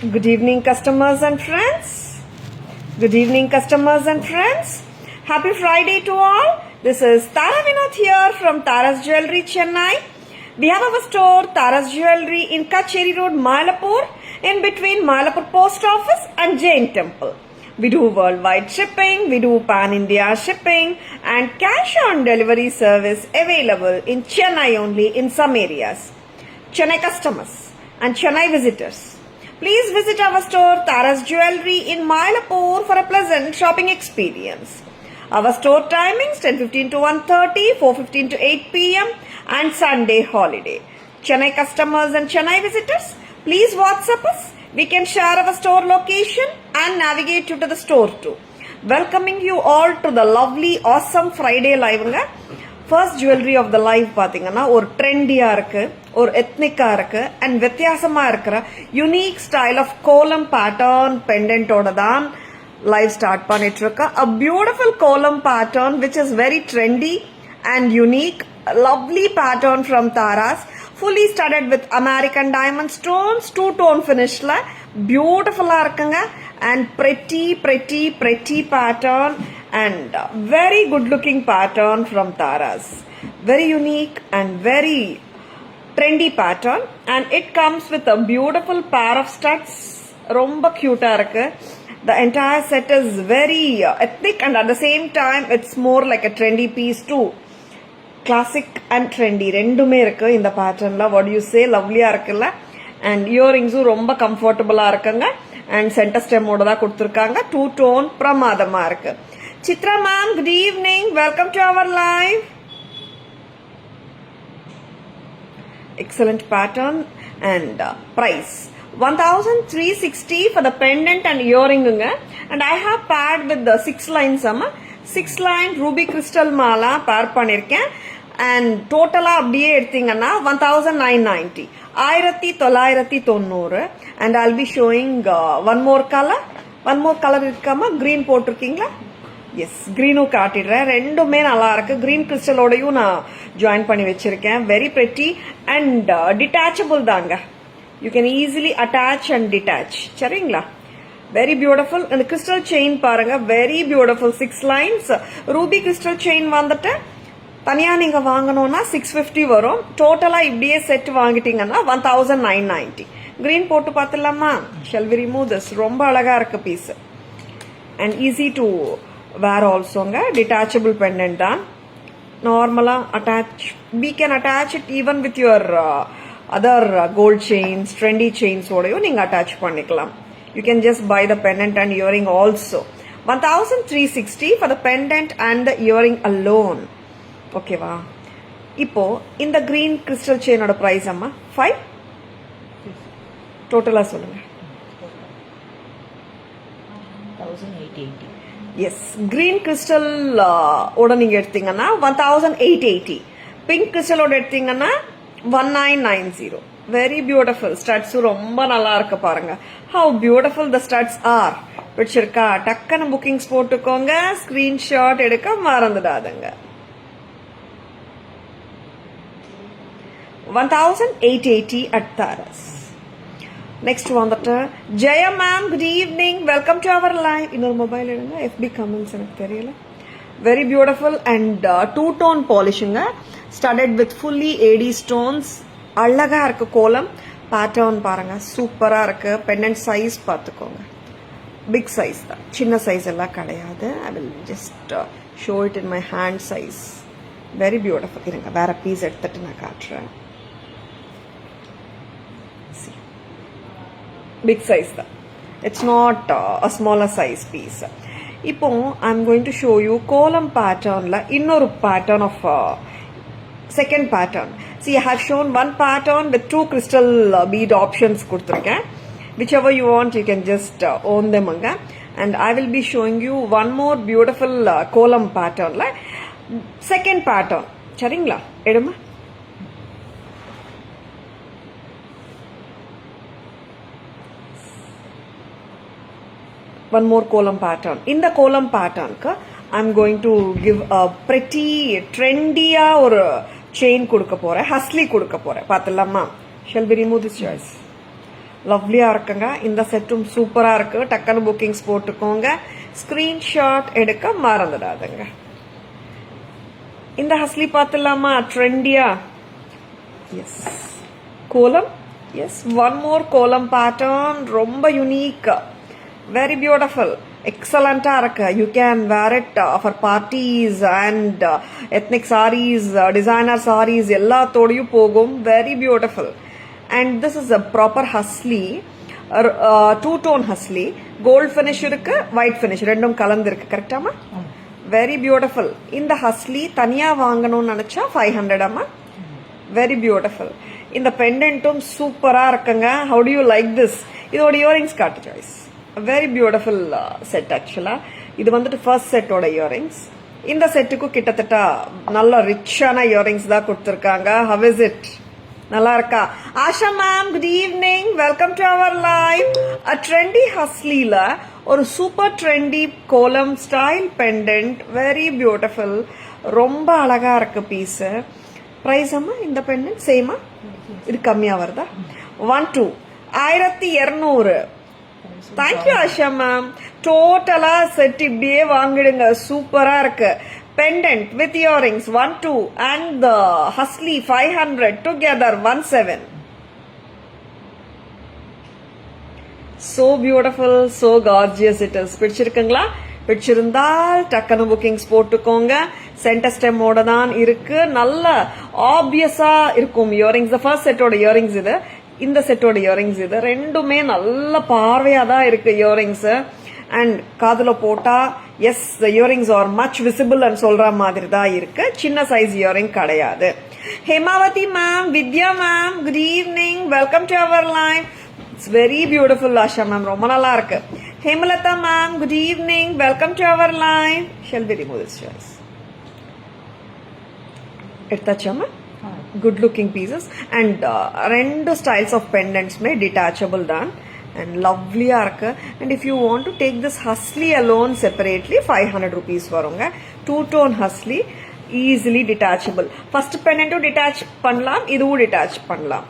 Good evening, customers and friends. Good evening, customers and friends. Happy Friday to all. This is Tara Vinod here from Tara's Jewelry, Chennai. We have our store, Tara's Jewelry, in Kacheri Road, Mylapore, in between Mylapore Post Office and Jain Temple. We do worldwide shipping, we do pan-India shipping, and cash on delivery service available in Chennai only in some areas. Chennai customers and Chennai visitors, please visit our store Tara's Jewelry in Mylapore for a pleasant shopping experience. Our store timings 10:15 to 1:30, 4:15 to 8 p.m. and Sunday holiday. Chennai customers and Chennai visitors, please WhatsApp us. We can share our store location and navigate you to the store too. Welcoming you all to the lovely, awesome Friday live. First jewellery of the life பார்த்தீங்கன்னா ஒரு ட்ரெண்டியாக இருக்குது, ஒரு எத்னிக்காக இருக்குது and வித்தியாசமாக இருக்கிற unique style of கோலம் pattern பெண்டன்ட்டோட தான் live start பண்ணிட்டு இருக்கேன். அ பியூட்டிஃபுல் கோலம் pattern which is very trendy and unique, lovely pattern from Tara's, fully studded with American diamond stones, two-tone finishல பியூட்டிஃபுல்லாக இருக்குங்க. And pretty pattern and very good looking pattern from Tara's. Very unique and very trendy pattern, and it comes with a beautiful pair of studs. Romba cute irukku. The entire set is very ethnic and at the same time it's more like a trendy piece too. Classic and trendy ரெண்டுமே இருக்கு இந்த பேட்டர்ன்ல. what do you say? லவ்லியா இருக்குல்ல. and இயரிங்ஸும் ரொம்ப கம்ஃபர்டபுளா இருக்குங்க. and center stem ஓட தான் கொடுத்துருக்காங்க. two tone பிரமாதமா இருக்கு. Chitra ma'am, good evening. Welcome to our live. Excellent pattern and price 1360 for the pendant and earring. And I have paired with the 6 lines. 6 line ruby crystal mala pair பண்ணிருக்கேன். and டோட்டலா அப்படியே எடுத்தீங்கன்னா 1990, 1990. and I'll be showing one more color இருக்காமா? green போட்டிருக்கீங்களா? Yes, கிரீனும் காட்டிடுறேன். ரெண்டுமே நல்லா இருக்கு. கிரீன் கிறிஸ்டலோடையும் நான் ஜாயின் பண்ணி வச்சிருக்கேன். வெரி பிரெட்டி அண்ட் டிட்டாச்சபிள் தாங்க. You can easily attach and detach. சரிங்களா? Very beautiful. இந்த கிறிஸ்டல் செயின் பாருங்க, very beautiful. 6 lines ruby crystal chain வந்துட்டு தனியா நீங்க வாங்கணும்னா 650 வரும். டோட்டலா இப்படியே செட் வாங்கிட்டீங்கன்னா 1990. கிரீன் போட்டு பார்த்துலாமா? Shall we remove this? ரொம்ப அழகா இருக்கு piece and easy to wear ஆல்சோங்க. டிட்டாச்சபிள் பெண்டன்ட் தான். நார்மலா attach, we can attach it even with your other gold chains, trendy chains ஓடையும் நீங்க அட்டாச் பண்ணிக்கலாம். You can just buy the pendant and earring also. 1360 for the pendant and the earring alone. ஓகேவா? இப்போ இந்த green crystal செயினோட price அம்மா 5 டோட்டலா சொல்லுங்க. 1880. S, green crystal ஓட நீங்க எடுத்தீங்கன்னா 1880. பிங்க் கிறிஸ்டலோட எடுத்தீங்கன்னா 1990. Very beautiful. ஸ்டட்ஸும் ரொம்ப நல்லா இருக்கு பாருங்க. How beautiful the studs are. பிடிச்சிருக்கா? டக்குன்னு புக்கிங்ஸ் போட்டுக்கோங்க. ஸ்கிரீன்ஷாட் எடுக்க மறந்துடாதுங்க. 1880 at Tara's. Next வந்துட்டு Jaya ma'am, good evening. Welcome to our live. இன்னொரு மொபைல் எடுங்க. FB கமெண்ட்ஸ் எனக்கு தெரியல. Very beautiful and two tone பாலிஷுங்க. Studded with fully AD stones. அழகா இருக்கு கோலம். பேட்டர்ன் பாருங்க, சூப்பரா இருக்கு. பெண்டன்ட் சைஸ் பார்த்துக்கோங்க, பிக் சைஸ் தான், சின்ன சைஸ் எல்லாம் கிடையாது. I will just show it in my hand size. Very beautiful. இருங்க, வேற பீஸ் எடுத்துட்டு நான் காட்டுறேன். பிக் சைஸ் தான். It's not a smaller size piece. இப்போ I am going to show you kolam பேட்டர்ன்ல இன்னொரு pattern of second pattern. See, I have shown one pattern with 2 crystal bead options கொடுத்துருக்கேன். Whichever you want you can just own them அங்க. And I will be showing you one more beautiful kolam பேட்டர்ன்ல second pattern. சரிங்களா? எடுமா. one more column pattern. In the column pattern I'm going to give a pretty trendy or chain கொடுக்க போறேன். ஹஸ்லி கொடுக்க போறேன். பார்த்தலாமா? Shall we remove this choice? லவ்லியாக இருக்குங்க. இந்த செட்டும் சூப்பராக இருக்குது. டக்குன்னு புக்கிங்ஸ் போட்டுக்கோங்க. ஸ்க்ரீன்ஷாட் எடுக்க மறந்துடாதுங்க. இந்த ஹஸ்லி பார்த்துலாமா? ட்ரெண்டியா? எஸ், கோலம். Yes, one more kolam pattern. ரொம்ப யூனிக், வெரி பியூட்டிஃபுல், எக்ஸலண்டா இருக்கு. You can wear it for parties and ethnic sarees, designer sarees எல்லாத்தோடையும் போகும். Very beautiful. And this is a proper hasli, two tone hasli. Gold finish இருக்கு, ஒயிட் ஃபினிஷ் ரெண்டும் கலந்து இருக்கு. கரெக்டாமா? Very beautiful. இந்த ஹஸ்லி தனியா வாங்கணும்னு நினைச்சா 500 அம்மா. Very beautiful. இந்த பெண்டன்ட்டும் சூப்பரா இருக்குங்க. How to you like this? இதோட இயரிங்ஸ் காட்டு சாய்ஸ். Very beautiful set. ஆக்சுவலா இது வந்துட்டு ஃபர்ஸ்ட் செட்டோட இயரிங்ஸ். இந்த செட்டுக்கு கிட்டத்தட்ட நல்ல ரிச்சான இயரிங்ஸ் தான் கொடுத்துருக்காங்க. How is it? நல்லா இருக்கா? Asha ma'am, good evening, welcome to our live. A trendy ஹஸ்லில ஒரு super trendy kolam style pendant. Very beautiful, ரொம்ப அழகா இருக்கு பீஸ். பிரைஸ் அம்மா இந்த பெண்டன்ட் சேமா? இது கம்மியா வருதா? 1200. 1200. Thank you Asha ma'am. டோட்டலா செட் இப்படியே வாங்கிடுங்க. சூப்பரா இருக்கு. Pendant with earrings 12 and the husli 500 together 17. So beautiful, so gorgeous it is. பிடிச்சிருக்குங்களா? பிடிச்சிருந்தால் டக்குனு புக்கிங்ஸ் போட்டுக்கோங்க. சென்டர் ஸ்டெம்மோட தான் இருக்கு. நல்ல ஆப்வியஸா இருக்கும் இயரிங்ஸ். ஃபர்ஸ்ட் செட்டோட இயரிங்ஸ் இது, இந்த செட்டோட இயரிங்ஸ் இது. ரெண்டுமே நல்ல பார்வையா தான் இருக்கு இயரிங்ஸ். அண்ட் காதுல போட்டா yes, earrings are much visible and சொல்ற மாதிரி தான் இருக்கு. சின்ன சைஸ் இயரிங் கிடையாது. Hemavathi ma'am, Vidya ma'am, good evening, welcome to our live. It's very beautiful Asha ma'am, ரொம்ப நல்லா இருக்கு. Hemalatha ma'am, good evening, welcome to our live. Shall be remove this choice. எடுத்தாச்சாமா? Good looking pieces. அண்ட் ரெண்டு ஸ்டைல்ஸ் ஆஃப் பெண்டன்ட்ஸ்மே detachable தான் and lovely-ஆ இருக்கு. and if you want to take this husli alone separately 500 rupees வருங்க. two tone husli, easily detachable. first pendant detach பண்ணலாம், இதுவும் detach பண்ணலாம்.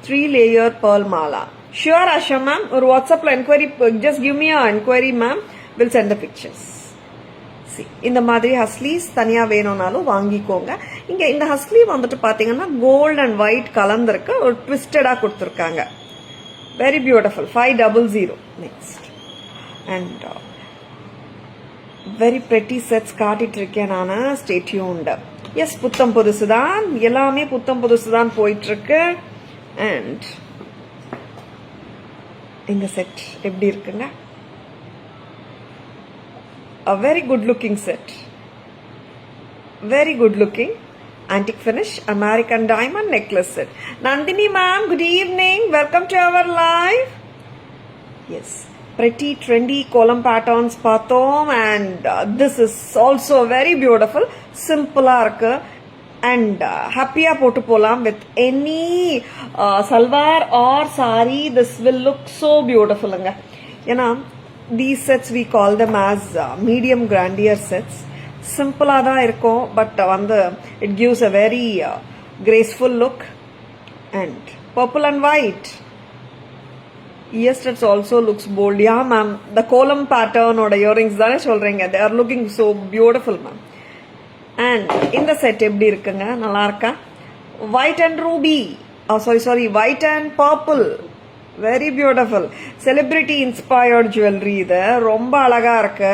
3 layer pearl mala. sure Asha ma'am, ஒரு WhatsAppல enquiry, just give me a enquiry ma'am, we'll send the pictures. see, இந்த மாதிரி ஹஸ்லிஸ் தனியா வேணும்னாலும் வாங்கிக்கோங்க. இங்க இந்த ஹஸ்லி வந்துட்டு பாத்தீங்கன்னா கோல்ட் அண்ட் ஒயிட் கலந்துருக்கு, ஒரு ட்விஸ்டடா கொடுத்துருக்காங்க. Very beautiful. 500. Next. And very pretty sets காட்டிட்டு இருக்கேன் நானு. Stay tuned. Yes, புத்தம் புதுசுதான், எல்லாமே புத்தம் புதுசுதான் போயிட்டு இருக்கு. And இந்த செட் எப்படி இருக்குங்க? A very good looking set. Very good looking. Antique finish, American diamond necklace set. Nandini ma'am, good evening. Welcome to our live. Yes, pretty trendy column patterns பார்த்தோம். And this is also very beautiful. Simple-ஆ இருக்கு. And happy-ஆ போட்டு போலாம் with any salwar or sari. This will look so beautiful. ஏன்னா these sets we call them as medium grandeur sets. சிம்பிளாக தான் இருக்கும், but வந்து it gives a very graceful look. And purple and white ear studs also looks bold. Yeah ma'am, the கோலம் பேட்டர்னோட earrings தானே சொல்றீங்க? They are looking so beautiful ma'am. And இந்த set எப்படி இருக்குங்க? நல்லா இருக்கா? White and ruby, sorry white and purple, very beautiful. Celebrity inspired jewellery. இது ரொம்ப அழகா இருக்கு.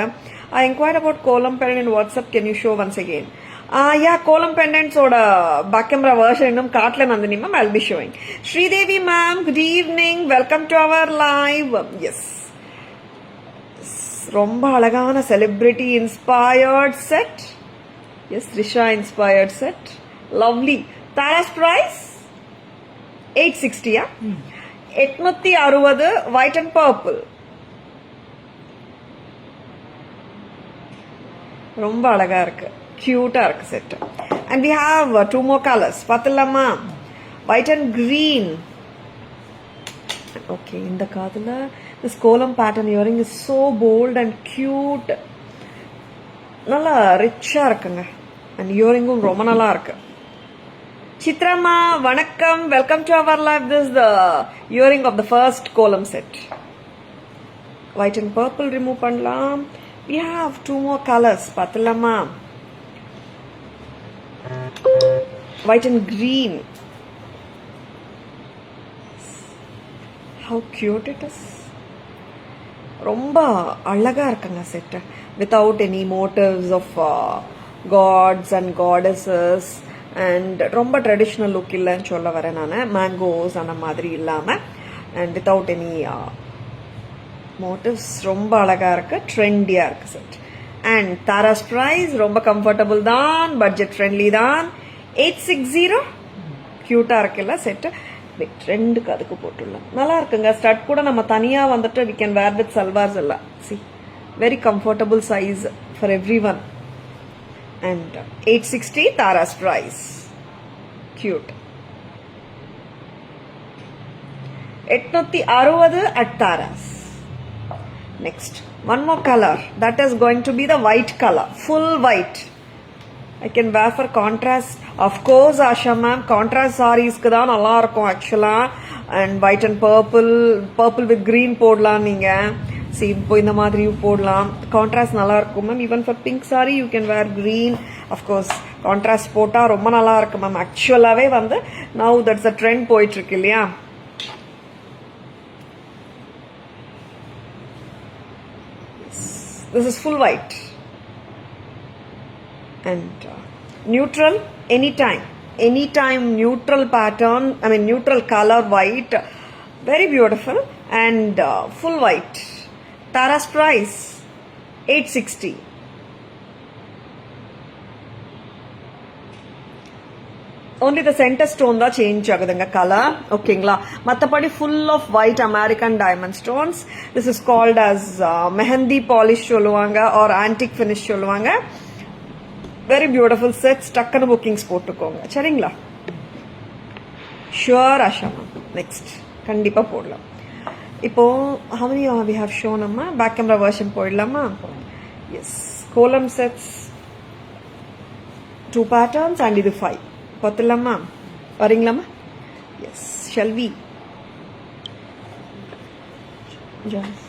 I inquired about column pendant in WhatsApp. Can you show once again? Yeah, column pendants oda back camera version innum kaatla Nandini ma'am, I'll be showing. Sridevi ma'am, good evening, welcome to our live. Yes, romba alagana celebrity inspired set. Yes, Trisha inspired set. Lovely. Tara's price 860. Yeah, 860 white and purple. ரொம்ப அழகா இருக்கு, கியூட்டா இருக்கு set. And we have 2 more colors. பார்த்தலாமா? White and green. Okay, இந்த காதுல this kolam pattern earring is so bold and cute. நல்லா ரிச்சா இருக்குங்க. அண்ட் இயரிங்கும் ரொம்ப நல்லா இருக்கு. Chitrama, vanakkam, welcome to our live. This is the earring of the first column set. White and purple remove pannalam. We have two more colors, pathulama. White and green. How cute it is. ரொம்ப அழகா இருக்குங்க set without any motives of gods and goddesses and ரொம்ப traditional look இல்லைன்னு சொல்ல வரேன் நான் mangoes அந்த மாதிரி இல்லாமல் அண்ட் வித்தவுட் எனி மோட்டிவ்ஸ் ரொம்ப அழகா இருக்கு ட்ரெண்டியாக இருக்கு செட் அண்ட் தாராஸ் ப்ரைஸ் ரொம்ப கம்ஃபர்டபுள் தான் பட்ஜெட் ஃப்ரெண்ட்லி தான் 860 க்யூட்டாக இருக்குல்ல செட்டு ரெண்டுக்கு அதுக்கு போட்டுடலாம் நல்லா இருக்குங்க ஸ்டட் கூட நம்ம தனியா வந்துட்டு we can wear with salwars எல்லாம் see very comfortable size for everyone and 860 Tara's price cute 860 at Tara's. Next one more color that is going to be the white color full white. I can wear for contrast. Of course, Asha ma'am, contrast sarees ku dhaan nalla irukum actually and white and purple with green podlam neenga. See, ipo indha madri podlam. Contrast nalla irukum ma'am. Even for pink saree you can wear green. Of course, contrast pota romba nalla irukum ma'am. Actually ave vandu now that's a trend poitu irukku illaya. This is full white. And neutral anytime neutral pattern neutral color white very beautiful and full white. Tara's price 860. only the center stone da change agudanga color okayங்களா மத்தபடி full of white American diamond stones. This is called as mehendi polish சொல்லுவாங்க or antique finish சொல்லுவாங்க. Very beautiful sets. டக்குனு bookings போட்டுக்கோங்க சரிங்களா sure Asha next கண்டிப்பா போடலாம் இப்போ how many we have shown அம்மா back camera version போடலாமா yes column sets 2 patterns and இது 5 பார்த்தலாமா வரீங்களாமா yes shall we yes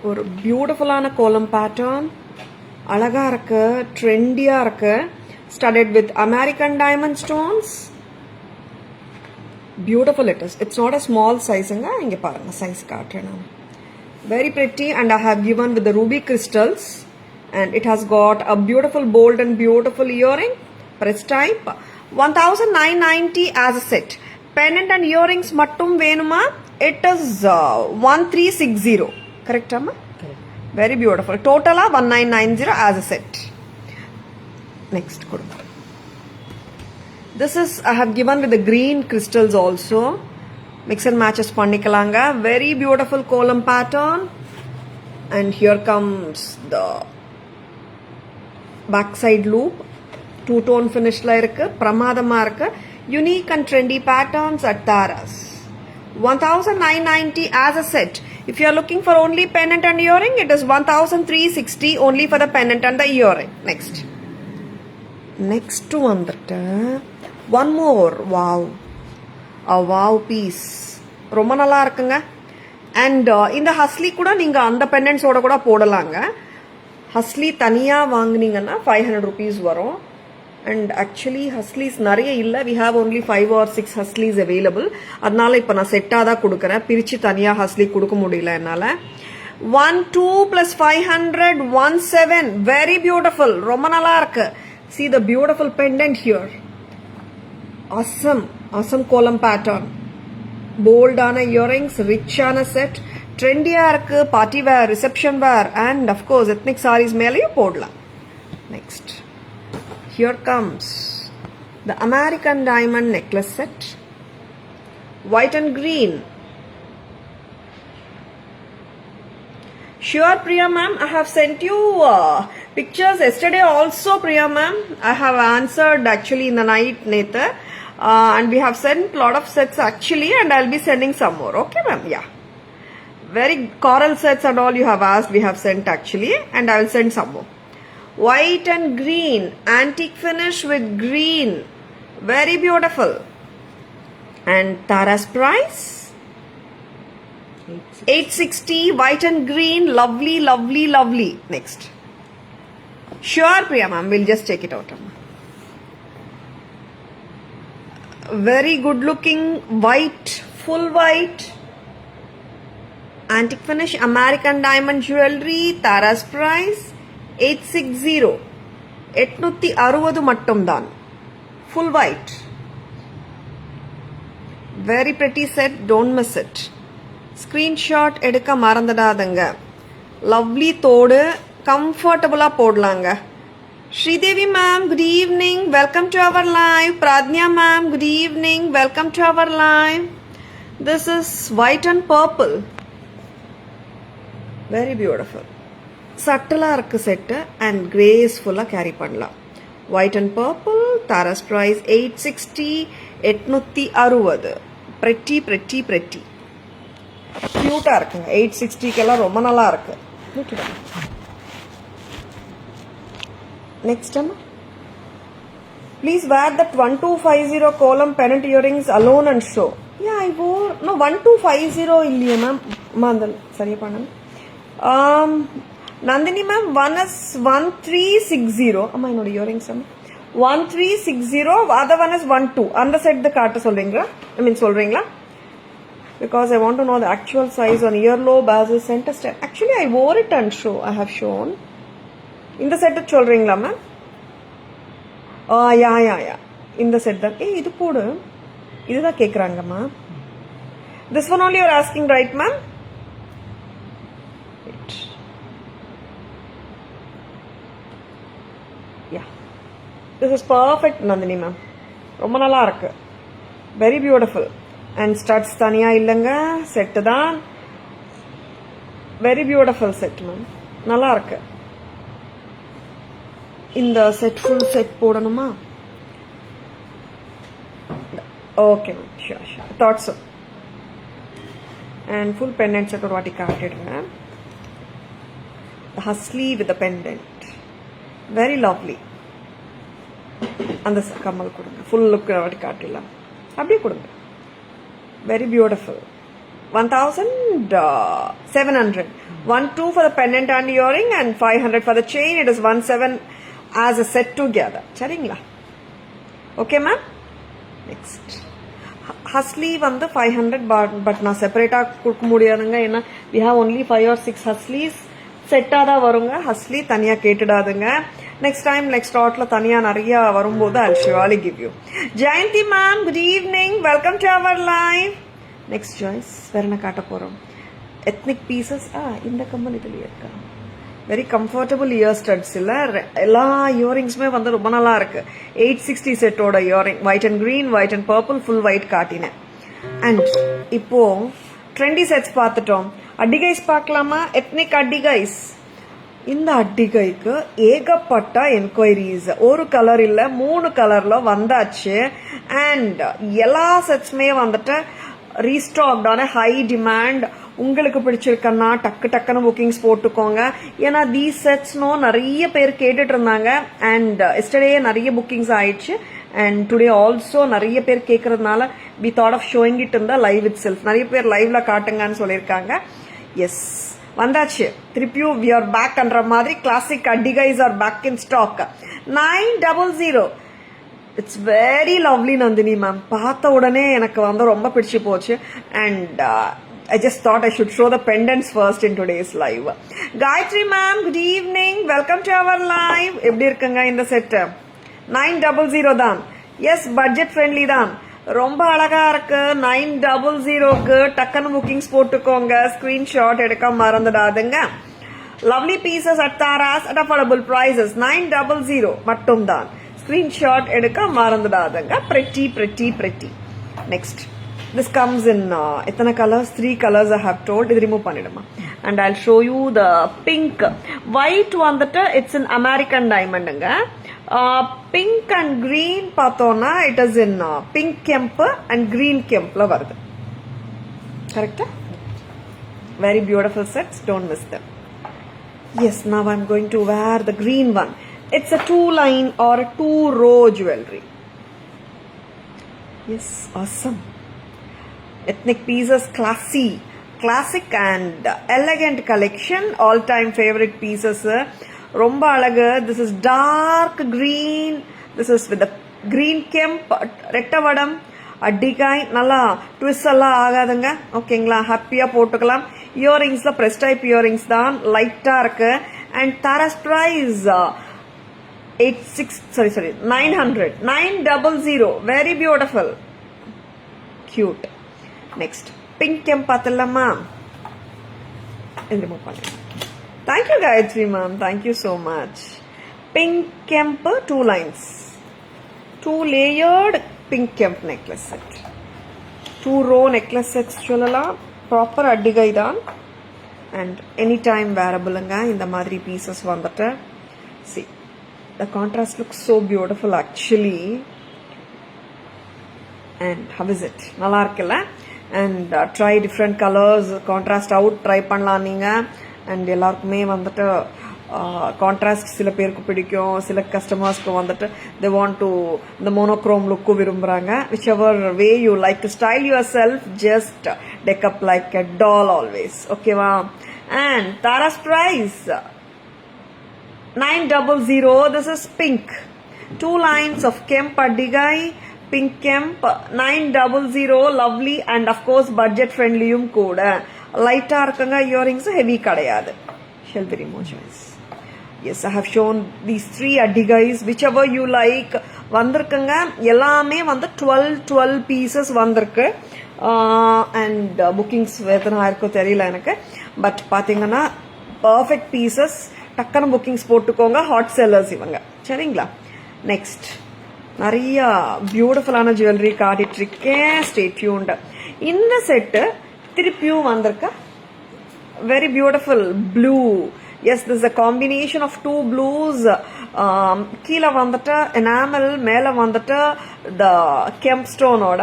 ஒரு பியூட்டிஃபுல்லான கோலம் பேட்டர்ன் அழகா இருக்கு ட்ரெண்டியா இருக்கு studded with American diamond stones beautiful it is it's not a small sizeங்க இங்க பாருங்க size காட்டுறேன் நான் very pretty and I have given with the ruby crystals and it has got a beautiful bold and beautiful earring press type 1990 as a set pendant and earrings mattum venuma it is 1360 correct amma Correct. very beautiful total 1990 as a set next kodunga this is I have given with the green crystals also mix and matches pannikalanga very beautiful column pattern and here comes the back side loop two tone finish la irukku pramadama irukku unique and trendy patterns at Tara's 1990 as a set. If you are looking for only pendant and earring, it is 1360 only for the pendant and the earring. Next one, one more. Wow, a wow piece. ரொம்ப நல்லா இருக்குங்க and இந்த ஹஸ்லி கூட நீங்க அந்த பெண்டன்ஸோட கூட போடலாங்க ஹஸ்லி தனியா வாங்குனீங்கன்னா 500 rupees வரும் and actually ஹஸ்லீஸ் நிறைய இல்ல we have only 5 or 6 ஹஸ்லீஸ் available அதனால இப்ப நான் செட்டா தான் கொடுக்கறேன் பிரிச்சு தனியா ஹஸ்லி கொடுக்க முடியல என்னால 1 2 plus 500 17 very beautiful ரொம்ப நல்லா இருக்கு see the beautiful pendant here awesome column pattern bold ஆன earrings rich ஆன set trendy ஆ இருக்கு party wear reception wear and of course ethnic sarees மேலயும் போடலாம் next here comes the American diamond necklace set white and green sure Priya ma'am I have sent you pictures yesterday also Priya ma'am I have answered actually in the night nether and we have sent lot of sets actually and I'll be sending some more okay ma'am yeah Very coral sets and all you have asked, we have sent actually, and I will send some more. White and green, antique finish with green, very beautiful. And Tara's price 860, white and green, lovely, lovely, lovely. Next. Sure, Priya ma'am, we'll just take it out. Very good looking white, full white, antique finish, American diamond jewelry. Tara's price 860, 860 mattum dhaan, full white, very pretty set, don't miss it. Screenshot edukka marandadadanga, lovely thodu, comfortable ah podlaanga. Sridevi ma'am, good evening, welcome to our live. Pradnya ma'am, good evening, welcome to our live. This is white and purple, very beautiful. Subtle irukku set and graceful ah carry பண்ணலாம். White and purple. Tara's price 860, 860. Pretty, pretty, pretty. Cute ah இருக்குங்க. 860 கெல்லாம் ரொம்ப நல்லா இருக்கு. Next one. Please wear that 1250 column pendant earrings alone and show. Yeah, I wore. No, 1250 இல்லையே ma'am. மாந்தல் சரியா பண்ணணும். Nandini ma'am, one is 1360. Amma என்னோட earrings amma 1360, other one is 12. அந்த செட் த காட்ட சொல்றீங்களா? சொல்றீங்களா? Because I want to know the actual size on earlobe as a center step. Actually, I wore it and I have shown. இந்த set சொல்றீங்களா ma'am? யா இந்த set தான். இது போடு. இதுதான் கேக்குறாங்கம்மா. This one only you are asking, right ma'am? Yeah. This is perfect, Nandini ma'am. ரொம்ப நல்லா இருக்கு. Very beautiful. And studs தனியா இல்லங்க, செட் தான். Very beautiful set ma'am. நல்லா இருக்கு. இந்த செட் ஃபுல் செட் போடணுமா? Okay ma'am, sure. Thought so. And full pendant set ஒரு வாட்டி காட்டிடுறேன். Husly with the pendant. Very lovely. அந்த கம்மல் கொடுங்க. ஃபுல் லுக் வாட்டி காட்டிடலாம். அப்படியே கொடுங்க. Very beautiful. 1700. 12 for the pendant and earring and 500 for the chain. It is 17 as a set together. சரிங்களா? Okay ma'am? Next. Husly வந்து 500 but நான் செப்பரேட்டா கொடுக்க முடியாதுங்க. ஏன்னா we have only 5 or 6 Husleys. செட்டா தான் வருங்க. ஹஸ்லி தனியா கேட்டுடாதுங்க. நெக்ஸ்ட் டைம் நெக்ஸ்ட் லாட்ல தனியா நிறைய வரும்போது I'll surely give you. Jayanti ma'am, good evening, welcome to our live. Next choice வேற என்ன காட்ட போறோம்? Ethnic pieces. இந்த கம்மல் இதுல இருக்கா? Very comfortable ear studs இல்ல? எல்லா இயரிங்ஸ்மே வந்து ரொம்ப நல்லா இருக்கு. 860 செட்டோட earring, white and green, white and purple, full white காட்டினேன். And இப்போ ட்ரெண்டி செட்ஸ் பார்த்துட்டோம். அட்டிகைஸ் பார்க்கலாமா? எத்னிக் அட்டிகைஸ். இந்த அட்டிகைக்கு ஏகப்பட்ட என்கொயரிஸ், ஒரு கலர் இல்ல 3 கலர்ல வந்தாச்சு. அண்ட் எல்லா செட்ஸ்மே வந்துட்டு ரீஸ்டாக்டான ஹை டிமாண்ட். உங்களுக்கு பிடிச்சிருக்கன்னா டக்கு டக்குன்னு புக்கிங்ஸ் போட்டுக்கோங்க. ஏன்னா தீஸ் செட்ஸ்னும் நிறைய பேர் கேட்டுட்டு இருந்தாங்க. அண்ட் எஸ்டர்டே நிறைய புக்கிங்ஸ் ஆயிடுச்சு. அண்ட் டுடே ஆல்சோ நிறைய பேர் கேட்கறதுனால we thought of showing it in the live itself. நிறைய பேர் லைவ்ல காட்டுங்கன்னு சொல்லியிருக்காங்க. எஸ், வந்தாச்சு. திருப்பியும் வி ஆர் பேக் என்ற மாதிரி கிளாசிக் அட்டிகைஸ் are back in stock. 900. It's very lovely Nandini ma'am. பார்த்த உடனே எனக்கு வந்து ரொம்ப பிடிச்சு போச்சு. And I just thought I should show the pendants first in today's live. Gayatri ma'am, good evening, welcome to our live. எப்படி இருக்குங்க இந்த செட்? 900 தான். எஸ், பட்ஜெட் ஃப்ரெண்ட்லி தான். ரொம்ப அழகா இருக்கு. 900க்கு டக்குன்னு புக்கிங்ஸ் போட்டுக்கோங்க. ஸ்கிரீன்ஷாட் எடுக்க மறந்துடாதுங்க. Lovely pieces at Tara's at affordable prices. 900 மட்டும் தான். ஸ்கிரீன்ஷாட் எடுக்க மறந்துடாதுங்க. pretty. Next. This comes in எத்தனை colours? 3 colors I have told. இது ரிமூவ் பண்ணிடுமா. And I'll show you the pink. White வந்துட்டு it's in American diamondங்க. Pink and green பார்த்தோம்னா it is in pink kemp and green kempல வருது. கரெக்டா? Very beautiful sets. Don't miss them. Yes, now I'm going to wear the green one. It's a 2-line or a 2-row jewelry. Yes, awesome. Ethnic pieces, classic and elegant collection. All-time favorite pieces. Romba alaga. This is dark green. This is with the green kemp rettavadam. அடிக்காய் நல்லா twist எல்லாம் ஆகாதுங்க. ஓகேங்களா, ஹாப்பியாக போட்டுக்கலாம். இயரிங்ஸில் press type earrings தான், லைட்டாக இருக்கு. And Tara's price 900 very beautiful, cute. Next pink kemp பார்த்துடலாமா? ரிமூவ் பண்ணுங்க. Thank you Gayathri ma'am, thank you so much. Pink kemp 2 lines, 2 layered pink kemp necklace set. 2 row necklace sets சொல்லலாம். ப்ராப்பர் அடிகை தான் அண்ட் எனி டைம் வேரபிளுங்க. இந்த மாதிரி பீசஸ் வந்துட்டு see the contrast looks so beautiful actually. and how is it? நல்லா இருக்குல்ல? and try different colors, contrast out try பண்ணலாம் நீங்க. and எல்லாருக்குமே வந்துட்டு கான்ட்ராஸ்ட் சில பேருக்கு பிடிக்கும், சில கஸ்டமர்ஸ்க்கு வந்துட்டு they want to the monochrome look விரும்புறாங்க. whichever way you like to style yourself, just deck up like a doll always. ஓகேவா? and Tara's price 900. This is pink, 2 lines of kemp adigai, pink kemp 900. lovely and of course budget friendlyum கூட. லைட்டா இருக்குங்க. Earrings heavy கிடையாது. shall be removed choice. Yes, I have shown these 3 adigais, whichever you like. வந்திருக்குங்க எல்லாமே வந்து 12 pieces வந்திருக்கு. And bookings எத்தனை ஆயிருக்கோ தெரியல எனக்கு. பட் பார்த்தீங்கன்னா பர்ஃபெக்ட் பீசஸ். டக்குன்னு புக்கிங்ஸ் போட்டுக்கோங்க. ஹாட் செல்லர்ஸ் இவங்க. சரிங்களா? நெக்ஸ்ட் நிறைய பியூட்டிஃபுல்லான ஜுவல்லரி காட்டிட்டு இருக்கேன். Stay tuned. இந்த செட்டு திருப்பியும் வந்திருக்க very beautiful blue. yes, this is a combination of 2 blues. கீழே வந்துட்டு enamel, மேல வந்துட்டு the kemp stone ஓட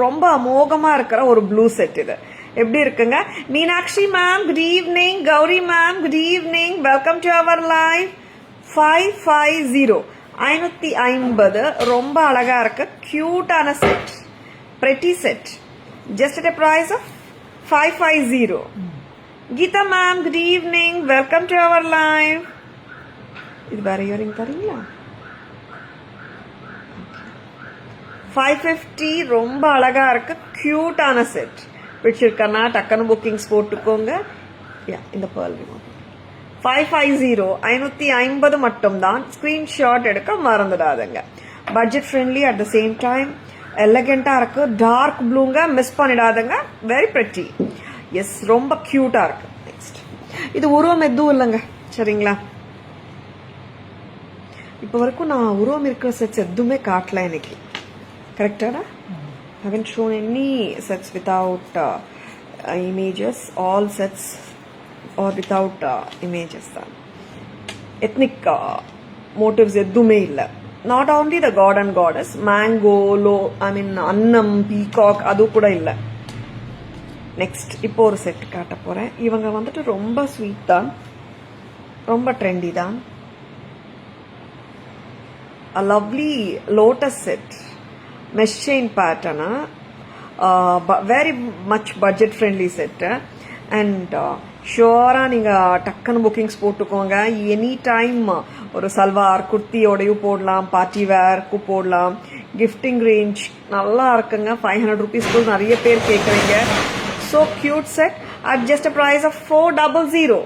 ரொம்ப அமோகமா இருக்கிற ஒரு ப்ளூ செட். இது எப்படி இருக்குங்க? Meenakshi ma'am good evening. Gowri ma'am good evening. Welcome to our live. 550 550 ரொம்ப அழகா இருக்கு. கியூட்டான set, pretty set. just at a price of 550. Geeta ma'am, good evening. Welcome to our live. இது வேற இயரிங் தரீங்களா? 550 ரொம்ப அழகா இருக்கு. கியூட்டான செட். பிடிச்சிருக்கனா டக்குன்னு புக்கிங்ஸ் போட்டுக்கோங்க. இந்த பேர்ல் ரிமூவ் 550 550 மட்டும் தான். ஸ்கிரீன்ஷாட் எடுக்க மறந்துடாதுங்க. Budget friendly at the same time எலகெண்டா இருக்கு. டார்க் ப்ளூங்க, மிஸ் பண்ணிடாதுங்க. Very pretty. எஸ், ரொம்ப கியூட்டா இருக்கு. நெக்ஸ்ட் இது உருவம் எதுவும் இல்லைங்க. சரிங்களா? இப்போ வரைக்கும் நான் உருவம் இருக்கிற செட்ஸ் எதுவுமே காட்டல இன்னைக்கு. கரெக்டாடா? haven't shown any sets without images. all sets are without images தான். ethnic motives எதுவுமே இல்லை. not only the god and goddess, mango, annam, peacock அது கூட இல்லை. நெக்ஸ்ட் இப்போ ஒரு செட் காட்ட போறேன். இவங்க வந்துட்டு ரொம்ப ஸ்வீட் தான், ரொம்ப ட்ரெண்டி தான். a lovely lotus set, mesh chain pattern, very much budget friendly set. and ஷுவரா நீங்க டக்குன்னு புக்கிங்ஸ் போட்டுக்கோங்க. எனி டைம் ஒரு சல்வார் குர்த்தியோடையும் போடலாம், பார்ட்டி வேர்க்கு போடலாம். கிஃப்டிங் ரேஞ்ச் நல்லா இருக்குங்க. 500 rupees நிறைய பேர் கேட்குறீங்க. so cute set at just a price of 400.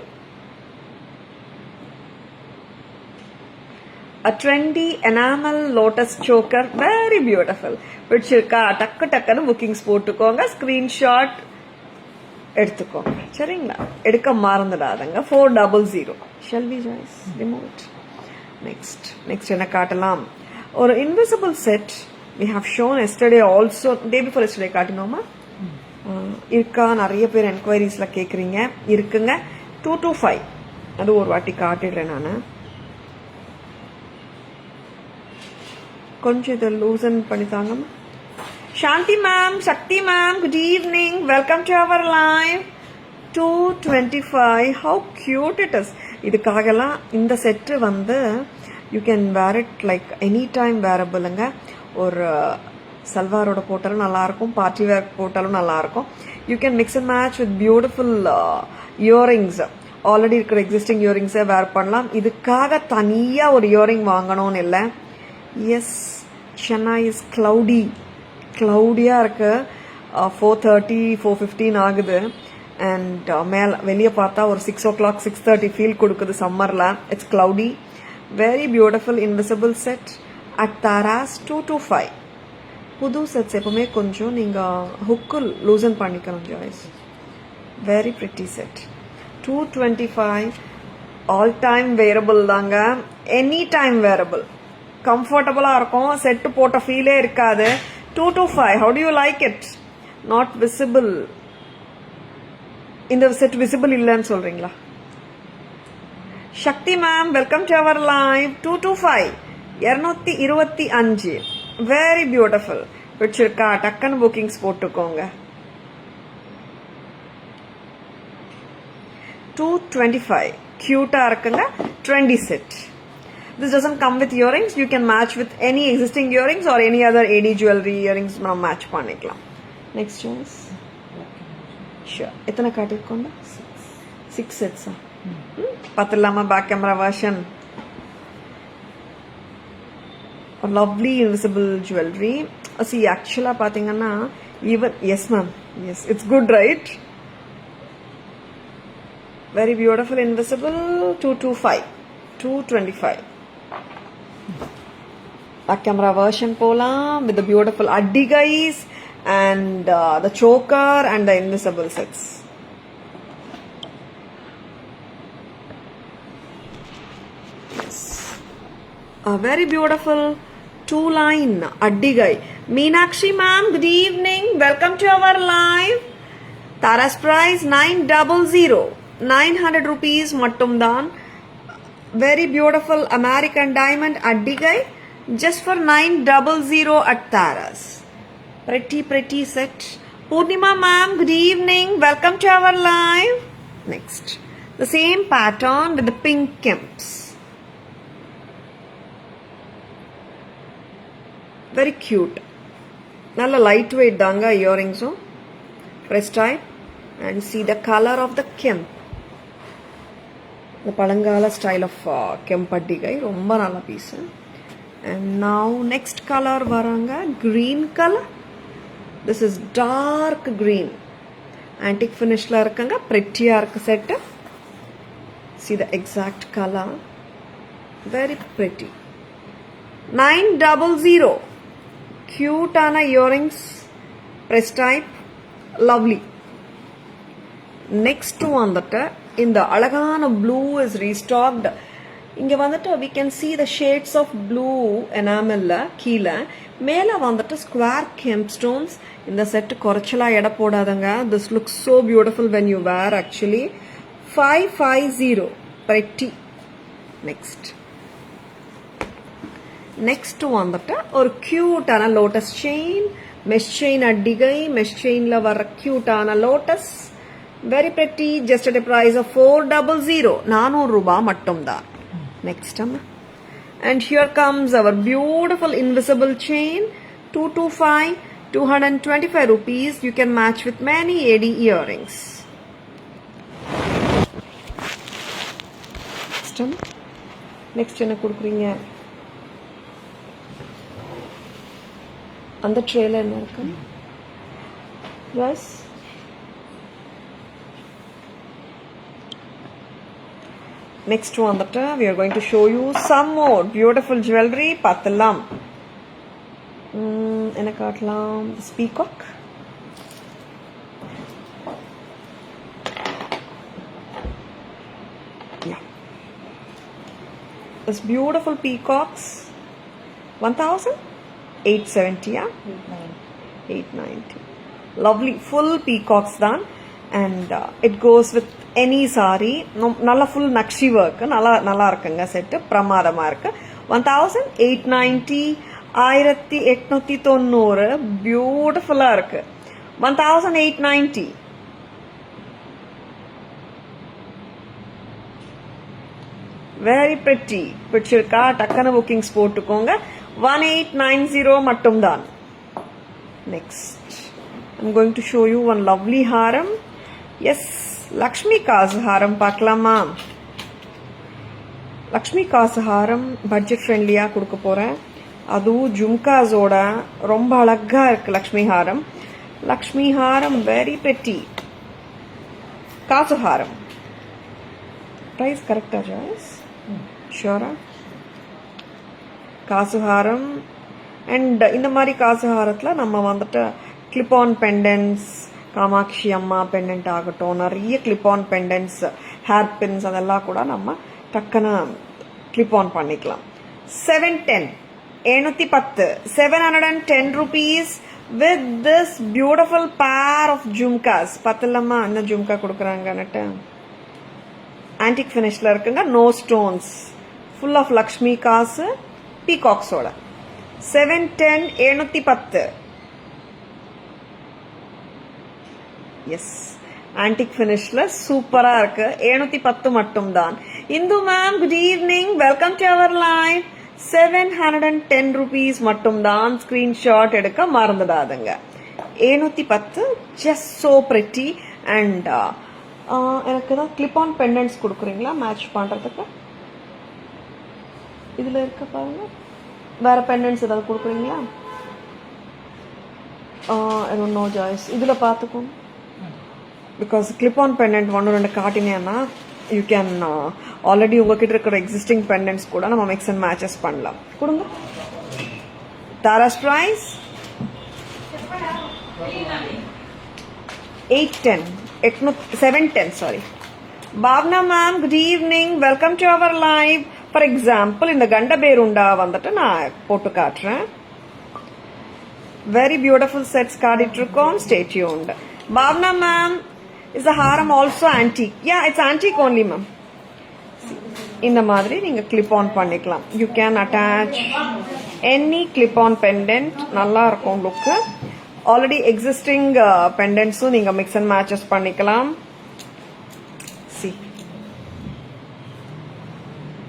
a trendy enamel lotus choker, very beautiful. பிடிச்சிருக்கா? டக்குன்னு புக்கிங்ஸ் போட்டுக்கோங்க. ஸ்கிரீன்ஷாட் எடுத்துக்கோங்க. சரிங்களா? எடுக்க மறந்துடாதங்க. 400. shall we guys remove it? next என்ன காட்டலாம்? ஒரு invisible set we have shown yesterday also. day before yesterday காட்டினோமா? இருக்கா? நிறைய பேர் என்கொயரிஸ்ல கேக்குறீங்க. இருக்குங்க. 225. அது ஒரு வாட்டி காட்டிடுறேன் நான். கொஞ்சம் இதை லூசன் பண்ணி தாங்கம்மா. Shanthi ma'am, Sakthi ma'am, good evening. Welcome to our live. 225. How cute it is. இதுக்காகலாம் இந்த செட்டு வந்து you can wear it like any time வேரபிளுங்க. ஒரு சல்வாரோட போட்டாலும் நல்லாயிருக்கும், பார்ட்டி வேர் போட்டாலும் நல்லாயிருக்கும். You can mix and match with beautiful earrings. Already இருக்கிற எக்ஸிஸ்டிங் இயரிங்ஸை வேர் பண்ணலாம். இதுக்காக தனியாக ஒரு இயரிங் வாங்கணும்னு இல்லை. எஸ், சென்னை இஸ் க்ளவுடியாக இருக்கு. 4:30 4:15 ஆகுது. அண்ட் மேலே வெளியே பார்த்தா ஒரு 6 o'clock 6:30 ஃபீல் கொடுக்குது சம்மரில். It's cloudy. Very beautiful invisible set at Taras 225. புது செட்ஸ் எப்பவுமே கொஞ்சம் நீங்கள் ஹுக்கு லூசன் பண்ணிக்கணும் guys. Very pretty set. 225. All time wearable தாங்க. Any time wearable. கம்ஃபர்டபுளாக இருக்கும். செட்டு போட்ட ஃபீலே இருக்காது. 225. How do you like it? Not visible. இந்த செட் விசிபிள் இல்லைன்னு சொல்றீங்களா? Sakthi ma'am, welcome to our live. 225. 225. Very beautiful. பிடிச்சிருக்கா? டக்குன்னு புக்கிங்ஸ் போட்டுக்கோங்க. 225. கியூட்டா இருக்குங்க. Trendy set. This doesn't come with earrings. You can match with any existing earrings or any other AD jewelry earrings நம்ம match பண்ணிக்கலாம். Next choice. Sure. எத்தனை காட்டிருக்கோங்க? 6 sets. பார்த்துலாமா back camera version? Lovely invisible jewellery. See ஆக்சுவலாக பார்த்தீங்கன்னா even yes ma'am, yes it's good right. Very beautiful invisible. 225. 225. Back camera version polam with the beautiful addigais and the choker and the invisible sets. Yes. A very beautiful 2-line addigai. Meenakshi ma'am, good evening. Welcome to our live. Tara's price 900. 900 rupees mattum daan. Very beautiful American diamond addigai. Just for 900 at Tara's. Pretty set. Purnima ma'am, good evening. Welcome to our live. Next. The same pattern with the pink kemps. Very cute. Nalla lightweight danga earrings. Press type and see the color of the kemp. The Palangala style of kemp addigai. Romba nalla piece. And now next color varanga green color. This is dark green. Antique finish la irukanga. Pretty arc set. See the exact color. Very pretty. 900. Cute ana earrings. Press type. Lovely. Next one that in the alagana blue is restocked. இங்கே வந்துட்டு we can see the shades of blue enamel கீழே. மேலே வந்துட்டு square kemp stones. இந்த set குறைச்சலாக எடை போடாதங்க. This looks so beautiful when you wear actually. 550. pretty. Next வந்துட்டு ஒரு க்யூட்டான லோட்டஸ் செயின். மெஷ் செயின் அடிகை. மெஷ் செயினில் வர க்யூட்டான lotus. Very pretty. just at a price of 400. 400 ரூபாய் மட்டும்தான். Next and here comes our beautiful invisible chain. 225. 225 rupees. You can match with many AD earrings. Next என்ன கொடுக்குறீங்க? அந்த ட்ரேல என்ன இருக்கு? Yes. Next one that we are going to show you some more beautiful jewelry. Pathalam. Enna kaatlam. This peacock. Yeah. This beautiful peacocks. 1,870. Yeah. 890. Lovely full peacocks done. And it goes with any saree. Nalla full nakshi work. Nalla irukanga set. Pramadama irukku. 1,890. 1,890. Beautiful irukku. 1,890. Very pretty. பிடிச்சிருக்கா? டக்குன்னு bookings போட்டுக்கோங்க. 1890 மட்டும்தான். Next I'm going to show you one lovely Haram. S, Lakshmi காசு ஹாரம் பார்க்கலாமா? லக்ஷ்மி காசு ஹாரம் budget ஃப்ரெண்ட்லியாக கொடுக்க போகிறேன். அதுவும் ஜும்காஸோட ரொம்ப அழகா இருக்கு லக்ஷ்மி ஹாரம். லக்ஷ்மி ஹாரம் வெரி பெட்டி. காசு ஹாரம் பிரைஸ் கரெக்டா ஜாய்ஸ்? ஷூரா? காசு ஹாரம். அண்ட் இந்த மாதிரி காசு ஹாரத்தில் நம்ம வந்துட்டு கிளிப் ஆன் பெண்டன்ஸ், காமாட்சி அம்மா பெண்டன்ட் ஆகட்டும், நிறைய கிளிப் ஆன் பெண்டன்ஸ், ஹேர் பின்ஸ் அதெல்லாம் கூட நம்ம டக்குன்னு கிளிப் ஆன் பண்ணிக்கலாம். 710 710 710 rupees with this beautiful pair of jhumkas. பத்தலம்மா என்ன ஜும்கா கொடுக்குறாங்கன்னுட்டு ஆன்டிக் ஃபினிஷ்ல இருக்குங்க. No stones, full of Lakshmi காசு, பீகாக்ஸோட. 710 710. எஸ், ஆன்டிக் ஃபினிஷ்ல சூப்பரா இருக்கு. 710 மட்டும் தான். Indu ma'am good evening, welcome to our live. 710 rupees மட்டும் தான். ஸ்கிரீன்ஷாட் எடுக்க மறந்துடாதுங்க. 710 ஜஸ்ட் சோ பிரிட்டி. அண்ட் எனக்கு தான் கிளிப் ஆன் பெண்டன்ட்ஸ் கொடுக்குறீங்களா மேட்ச் பண்றதுக்கு? இதுல இருக்க பாருங்க, வேற பெண்டன்ட்ஸ் ஏதாவது கொடுக்குறீங்களா? நோ ஜாய்ஸ், இதுல பார்த்துக்கோங்க. பிகாஸ் கிளிப் ஆன் பெண்டன்ட் 1-2 காட்டினேன்னா யூ கேன் ஆல்ரெடி உங்ககிட்ட இருக்கிற எக்ஸிஸ்டிங் பெண்டன்ட்ஸ் கூட நம்ம மிக்ஸ் அண்ட் மேட்சஸ் பண்ணலாம். கொடுங்க. தாராஸ் price 710 sorry. Bhavana ma'am good evening, welcome to our live. For example இந்த கண்ட பேருண்டா வந்துட்டு நான் போட்டு காட்டுறேன். வெரி பியூட்டிஃபுல் செட்ஸ் காட்டிட்டு இருக்கோம். Stay tuned. Bhavana ma'am, is the haram also antique? Yeah, it's antique only ma'am. இந்த மாதிரி நீங்க clip on பண்ணிக்கலாம். You can attach any clip on pendant. நல்லா இருக்கும் லுக். ஆல்ரெடி எக்ஸிஸ்டிங் பெண்டன்ட்ஸும் நீங்க மிக்ஸ் அண்ட் மேட்சஸ் பண்ணிக்கலாம். சி,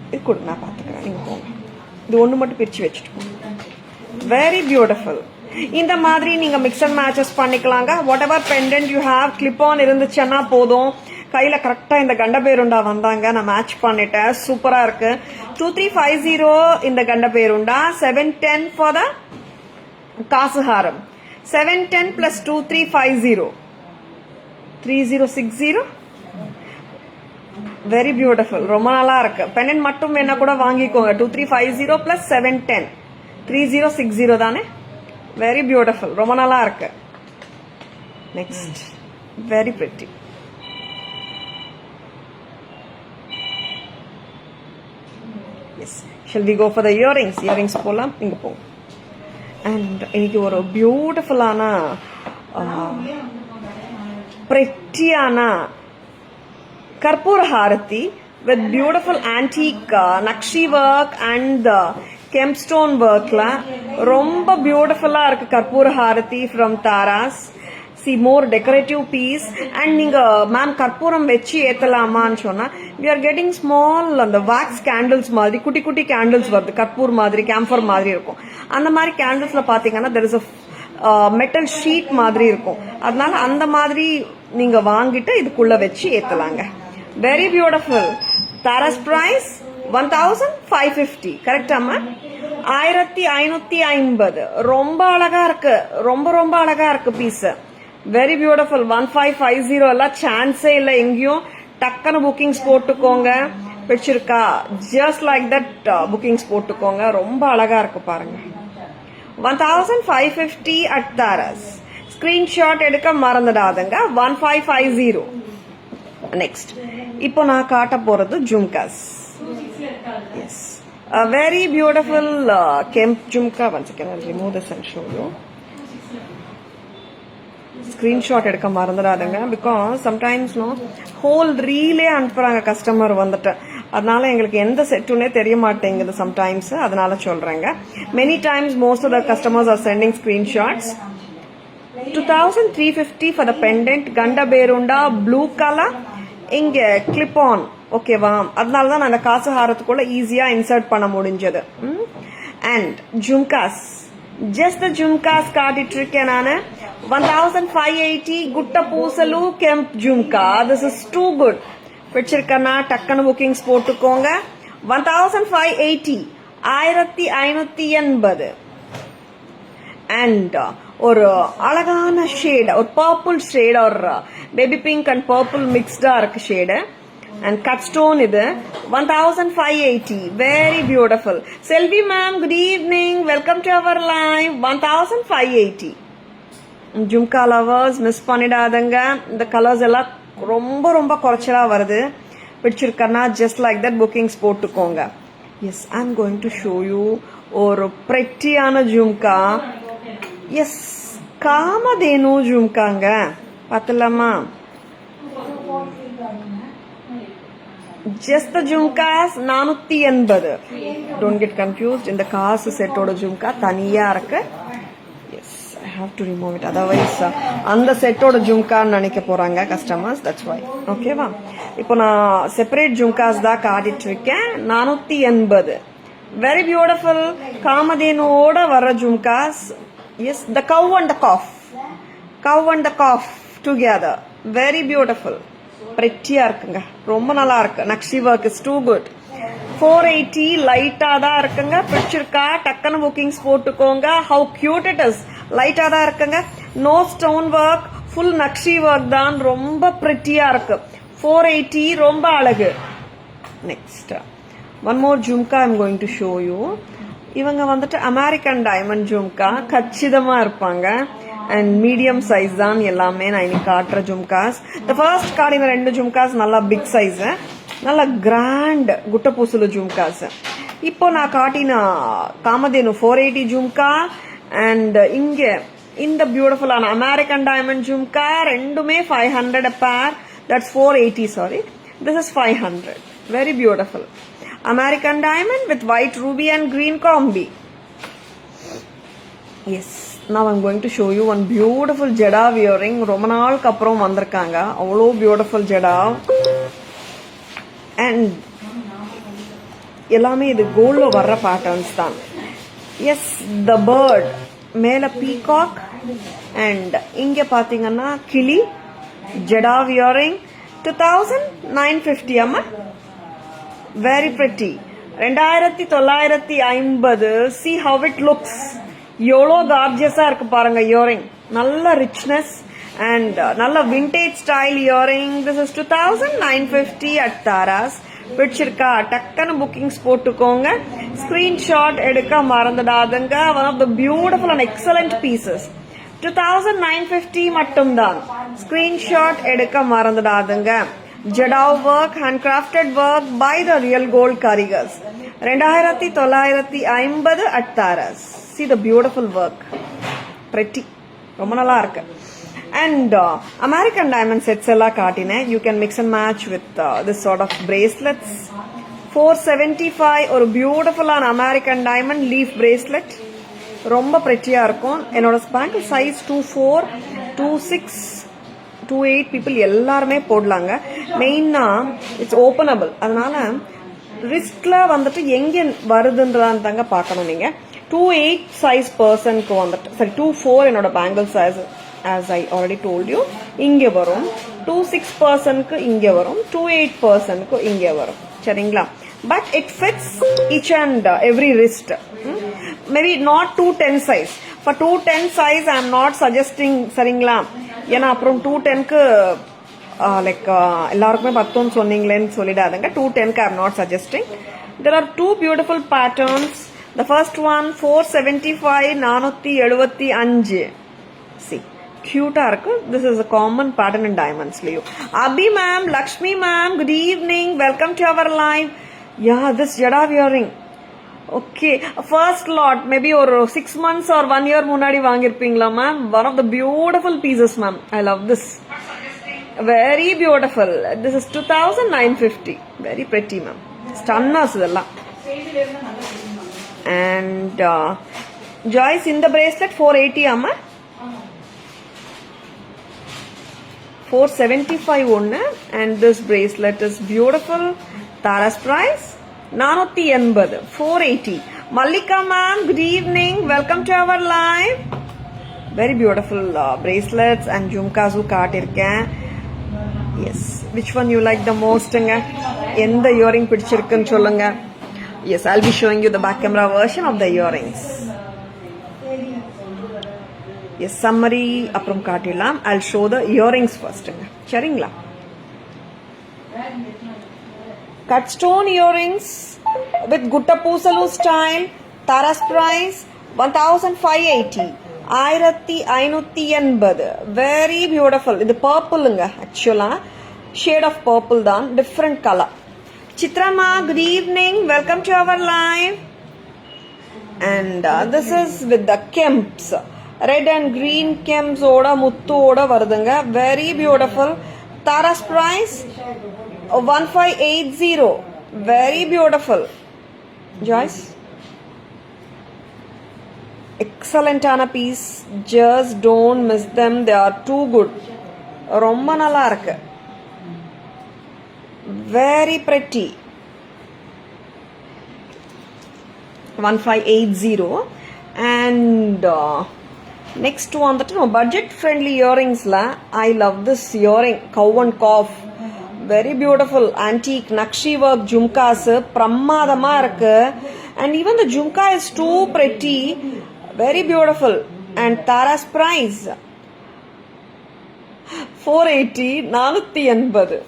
இது கூட நான் பாத்துக்கிறேன், நீங்க போங்க. இது ஒண்ணு மட்டும் பிரிச்சு வச்சுட்டு போங்க. Very beautiful. இந்த மாதிரி நீங்க மிக்ஸ் அண்ட் மேட்சஸ் பண்ணிக்கலாங்க. What ever pendant you have, clip on இருந்துச்சுன்னா போதும். கையில கரெக்டா இந்த கண்ட பேருண்டா வந்தாங்க, நான் மேட்ச் பண்ணிட்டேன். சூப்பரா இருக்கு. 2350 இந்த கண்ட பேருண்டா. 710 for the காசு ஹாரம். 710 plus 2350 3060. வெரி பியூட்டிஃபுல், ரொம்ப நல்லா இருக்கு. பெண்டன்ட் மட்டும் வேணா கூட வாங்கிக்கோங்க. 2350 plus 710 3060 தானே. வெரி பியூட்டிஃபுல், ரொம்ப நல்லா இருக்கு. Next very pretty. Yes, shall we go for the earrings? Earrings போலாம், இங்க போங்க. அண்ட் இன்னைக்கு ஒரு பியூட்டிஃபுல்லான பிரிட்டியான கற்பூர ஹாரத்தி with beautiful antique nakshi work and kempstone workல ரொம்ப பியூட்டிஃபுல்லா இருக்கு கற்பூர aarti from Tara's. see more decorative piece. and நீங்க மேம் கற்பூரம் வச்சு ஏத்தலாமான்னு சொன்னா we are getting small அந்த wax candles மாதிரி குட்டி குட்டி கேண்டில்ஸ் வருது. கற்பூர் மாதிரி, கேம்பர் மாதிரி இருக்கும். அந்த மாதிரி கேண்டில்ஸ்ல பாத்தீங்கன்னா there is a metal sheet மாதிரி இருக்கும். அதனால அந்த மாதிரி நீங்க வாங்கிட்டு இதுக்குள்ள வச்சு ஏத்தலாங்க. Very beautiful. தாராஸ் பிரைஸ் 1550. கரெக்டாமா? 1550. ரொம்ப அழகா இருக்கு, ரொம்ப ரொம்ப அழகா இருக்கு பீஸ். Very beautiful. 1550 எல்லாம் சான்ஸே இல்ல எங்கேயும். டக்குன்னு புக்கிங்ஸ் போட்டுக்கோங்க. பிடிச்சிருக்கா? ஜஸ்ட் லைக் தட் புக்கிங்ஸ் போட்டுக்கோங்க. ரொம்ப அழகா இருக்கு பாருங்க. 1550 at தாராஸ். ஸ்கிரீன்ஷாட் எடுக்க மறந்துடாதுங்க. 1550. நெக்ஸ்ட் இப்போ நான் காட்ட போறது jhumkas. Yes, very beautiful kemp jhumka. One second, I'll remove this and show you. Screenshot எடுக்க மறந்துடாதுங்க. பிகாஸ் சம்டைம்ஸ் ஹோல் ரீலே அனுப்புறாங்க கஸ்டமர் வந்துட்டு. அதனால எங்களுக்கு எந்த செட்டுன்னே தெரிய மாட்டேங்குது சம்டைம்ஸ். அதனால சொல்றேங்க. Many times most of the customers are sending screenshots. 2350 for the pendant. Gandaberunda blue colour. இங்க கிளிப் ஆன் ஓகேவா, அதனால தான் நான் அந்த காசு ஹாரத்துக்குள்ள ஈஸியா இன்சர்ட் பண்ண முடிஞ்சது. And jhumkas, just the jhumkas காட்டிட்டு இருக்கேன் நான். 1580 gutta pusalu kemp jhumka. This is too good. பிடிச்சிருக்கனா டக்குன்னு புக்கிங்ஸ் போட்டுக்கோங்க. 1580, 1580. அண்ட் ஒரு அழகான ஷேட், ஒரு பர்பிள் ஷேட், ஒரு பேபி பிங்க் அண்ட் பர்பிள் மிக்ஸ்டா இருக்கு ஷேடு. அண்ட் கட் ஸ்டோன் இது 1580, very beautiful. Selvi ma'am, good evening, welcome to our live. 1580. Jhumka lovers miss பண்ணிடாதங்க. இந்த கலர்ஸ் எல்லாம் ரொம்ப ரொம்ப குறைச்சலா வருது. பிடிச்சிருக்கன்னா ஜஸ்ட் லைக் தட் புக்கிங்ஸ் போட்டுக்கோங்க. Yes, I am going to show you ஒரு பிரெட்டியான ஜும்கா. எஸ், காமதேனு ஜும்காங்க. பார்த்தலாமா? Just the jhumkas 480. Don't get confused. இந்த காசு செட்டோட ஜும்கா தனியா இருக்கு. Yes, I have to remove it, otherwise அந்த செட்டோட ஜும்கான்னு நினைக்க போறாங்க கஸ்டமர்ஸ். That's why. ஓகேவா? இப்போ நான் செப்பரேட் ஜும்காஸ் தான் காட்டிட்டு இருக்கேன். 480, வெரி பியூட்டிஃபுல். காமதேனுவோட வர jhumkas. Yes, the cow and the calf, cow and the calf together, very beautiful. பிரெட்டியா இருக்குங்க, ரொம்ப நல்லா இருக்கு. Nakshi work is too good. 480, லைட்டா தான் இருக்குங்க. பிடிச்சிருக்கா டக்குன்னு புக்கிங்ஸ் போட்டுக்கோங்க. How cute it is. லைட்டா தான் இருக்குங்க. No stone work, full nakshi work தான். ரொம்ப பிரெட்டியா இருக்கு. 480, ரொம்ப அழகு. Next one more jhumka I'm going to show you. இவங்க வந்துட்டு அமெரிக்கன் டைமண்ட் ஜும்கா, கச்சிதமா இருப்பாங்க. அண்ட் மீடியம் சைஸ் தான் எல்லாமே நான் இன்னைக்கு காட்டுற ஜும்காஸ். த ஃபர்ஸ்ட் காட்டின 2 ஜும்காஸ் நல்லா பிக் சைஸ், நல்ல கிராண்ட் குட்ட பூசலு ஜும்காஸ். இப்போ நான் காட்டின காமதேனு 480 ஜும்கா அண்ட் இங்க இந்த பியூட்டிஃபுல்லான அமெரிக்கன் டைமண்ட் ஜும்கா ரெண்டுமே 500 a pair. That's 480, sorry. This is 500. Very beautiful. American diamond with white ruby and green combi. Yes. Now I'm going to show you one beautiful jada wearing. ரொம்ப நாளுக்கு அப்புறம் வந்திருக்காங்க. அவ்வளோ பியூட்டிஃபுல் ஜடா. அண்ட் எல்லாமே இது கோல்ட்ல வர்ற patterns தான். S, த bird மேல பீகாக் அண்ட் இங்க பாத்தீங்கன்னா கிளி. ஜடா வியரிங் 2950 அம்மா. Very pretty. 2950. see how it looks. எவ்வளோ கார்ஜியஸா இருக்கு பாருங்க இயரிங். நல்ல ரிச்னஸ் அண்ட் நல்ல vintage style earring. This is 2950 at Taras. பிடிச்சிருக்கா டக்குன்னு புக்கிங்ஸ் போட்டுக்கோங்க. ஸ்கிரீன்ஷாட் எடுக்க மறந்துடாதுங்க. One of the beautiful and excellent pieces. 2950 மட்டும்தான். ஸ்கிரீன்ஷாட் எடுக்க மறந்துடாதுங்க. Jadau work, handcrafted work by the real gold karigars. 2950 at Taras. See the beautiful work. Pretty. ரொம்ப நல்லா இருக்கு. And American diamond sets எல்லாம் காட்டினேன். You can mix and match with this sort of bracelets. 475 ஒரு பியூட்டிஃபுல்லான American diamond leaf bracelet. ரொம்ப பிரெட்டியா இருக்கும். என்னோட ஸ்பாங்கிள் சைஸ் 24, 26, 28 பீப்புள் எல்லாருமே போடலாங்க. மெயினா இட்ஸ் ஓப்பனபிள். அதனால ரிஸ்க்ல வந்துட்டு எங்க வருதுன்றான் தாங்க பார்க்கணும் நீங்க. 28 size personக்கு வந்துட்டு, சரி 24 என்னோட bangle size as I already told you இங்கே வரும். 26 personக்கு இங்கே வரும். 28 personக்கு இங்கே வரும். சரிங்களா? But it fits each and every wrist. Maybe not 210 size. For 210 size I am not suggesting. சரிங்களா? ஏன்னா அப்புறம் 210க்கு லைக் எல்லாருக்குமே 10 சொன்னீங்களேன்னு சொல்லிடாதுங்க. 210க்கு I am not suggesting. There are two beautiful patterns. The first one 475, 475. See, cute இருக்கு. This is a common pattern in diamonds liyo. Abhi ma'am, Lakshmi ma'am, good evening. Welcome to our live. Yeah, this jada wearing. Okay, first lot maybe or 6 months or 1 year முன்னாடி வாங்கிருப்பீங்களா ma'am? One of the beautiful pieces ma'am. I love this. Very beautiful. This is 2950. Very pretty ma'am. Stunners இதெல்லாம். And Joyce in the bracelet 480 amma. 475 ஒன்று. And this bracelet is beautiful. Tara's price 480, 480. Mallika ma'am, good evening. Welcome to our live. Very beautiful bracelets and jhumkas காட்டிருக்கேன். Yes, which one you like the most? எந்த earring பிடிச்சிருக்குன்னு சொல்லுங்க. Yes, I'll be showing you the back camera version of the earrings. Yes, summary அப்புறம் காட்டிடலாம். I'll show the earrings first. சரிங்களா? Cut stone earrings with Gutta Poosalu style. Tara's price 1580. 1580. Very beautiful. இது purple actually. Shade of purple தான். Different color. Chitrama, good evening. Welcome to our live. And this is with the Kemps. Red and green Kemps oda muttu oda varudunga. Very beautiful. Tara's price 1580. Very beautiful. Joyce. Excellent ana piece. Just don't miss them. They are too good. Romma nalla irukku. Very pretty. 1580. And next one, budget friendly earrings la. I love this earring, cow and cough. Very beautiful antique nakshi work jhumkas pramadama irukku. And even the jhumka is too pretty. Very beautiful. And Tara's price 480, 480.